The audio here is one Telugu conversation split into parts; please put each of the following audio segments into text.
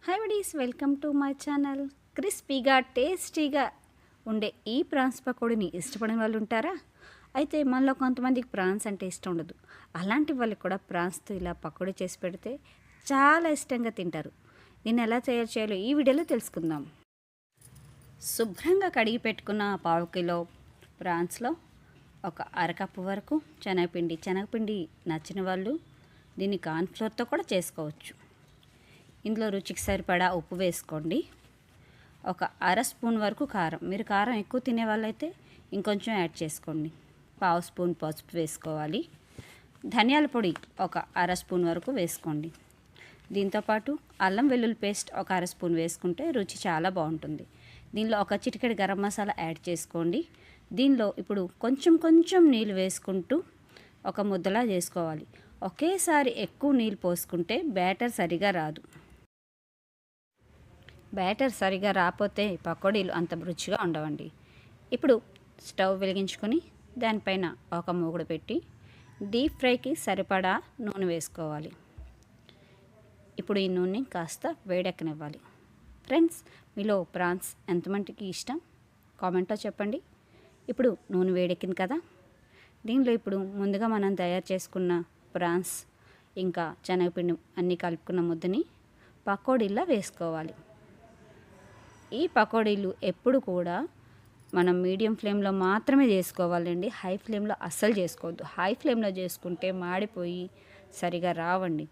Hi buddies, welcome to my channel. క్రిస్పీగా టేస్టీగా ఉండే ఈ ప్రాన్స్ పకోడీని ఇష్టపడిన వాళ్ళు ఉంటారా? అయితే మనలో కొంతమందికి ప్రాన్స్ అంటే ఇష్టం ఉండదు. అలాంటి వాళ్ళకి కూడా ప్రాన్స్తో ఇలా పకోడీ చేసి పెడితే చాలా ఇష్టంగా తింటారు. దీన్ని ఎలా తయారు చేయాలో ఈ వీడియోలో తెలుసుకుందాం. శుభ్రంగా కడిగి పెట్టుకున్న పావు కిలో ప్రాన్స్లో ఒక అరకప్పు వరకు శనగపిండి నచ్చిన వాళ్ళు దీన్ని కార్న్ఫ్లోర్తో కూడా చేసుకోవచ్చు. ఇందులో రుచికి సరిపడా ఉప్పు వేసుకోండి. ఒక అర స్పూన్ వరకు కారం, మీరు కారం ఎక్కువ తినే వాళ్ళైతే ఇంకొంచెం యాడ్ చేసుకోండి. పావు స్పూన్ పసుపు వేసుకోవాలి. ధనియాల పొడి ఒక అర స్పూన్ వరకు వేసుకోండి. దీంతోపాటు అల్లం వెల్లుల్లి పేస్ట్ ఒక అర స్పూన్ వేసుకుంటే రుచి చాలా బాగుంటుంది. దీనిలో ఒక చిటికెడు గరం మసాలా యాడ్ చేసుకోండి. దీనిలో ఇప్పుడు కొంచెం నీళ్ళు వేసుకుంటూ ఒక ముద్దలా చేసుకోవాలి. ఒకేసారి ఎక్కువ నీళ్ళు పోసుకుంటే బ్యాటర్ సరిగా రాదు. బ్యాటర్ సరిగా రాకపోతే పకోడీలు అంత రుచిగా ఉండవండి. ఇప్పుడు స్టవ్ వెలిగించుకొని దానిపైన ఒక మూగుడు పెట్టి డీప్ ఫ్రైకి సరిపడా నూనె వేసుకోవాలి. ఇప్పుడు ఈ నూనె కాస్త వేడెక్కనివ్వాలి. ఫ్రెండ్స్, మీలో ప్రాన్స్ ఎంతమందికి ఇష్టం కామెంట్లో చెప్పండి. ఇప్పుడు నూనె వేడెక్కింది కదా, దీనిలో ఇప్పుడు ముందుగా మనం తయారు చేసుకున్న ప్రాన్స్ ఇంకా శనగపిండి అన్నీ కలుపుకున్న ముద్దని పకోడీలా వేసుకోవాలి. ఈ పకోడీలు ఎప్పుడు కూడా మనం మీడియం ఫ్లేమ్లో మాత్రమే చేసుకోవాలండి. హై ఫ్లేమ్లో అస్సలు చేసుకోవద్దు. హై ఫ్లేమ్లో చేసుకుంటే మాడిపోయి సరిగా రావండి.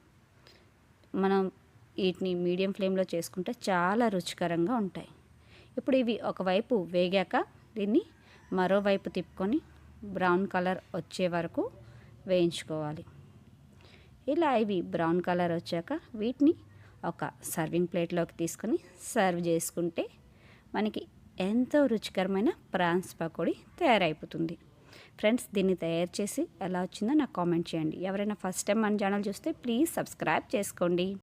మనం వీటిని మీడియం ఫ్లేమ్లో చేసుకుంటే చాలా రుచికరంగా ఉంటాయి. ఇప్పుడు ఇవి ఒకవైపు వేగాక దీన్ని మరోవైపు తిప్పుకొని బ్రౌన్ కలర్ వచ్చే వరకు వేయించుకోవాలి. ఇలా ఇవి బ్రౌన్ కలర్ వచ్చాక వీటిని ఒక సర్వింగ్ ప్లేట్లోకి తీసుకొని సర్వ్ చేసుకుంటే మనకి ఎంతో రుచికరమైన ప్రాన్స్ పకోడీ తయారైపోతుంది. ఫ్రెండ్స్, దీన్ని తయారు చేసి ఎలా వచ్చిందో నాకు కామెంట్ చేయండి. ఎవరైనా ఫస్ట్ టైం మన ఛానల్ చూస్తే ప్లీజ్ సబ్స్క్రైబ్ చేసుకోండి.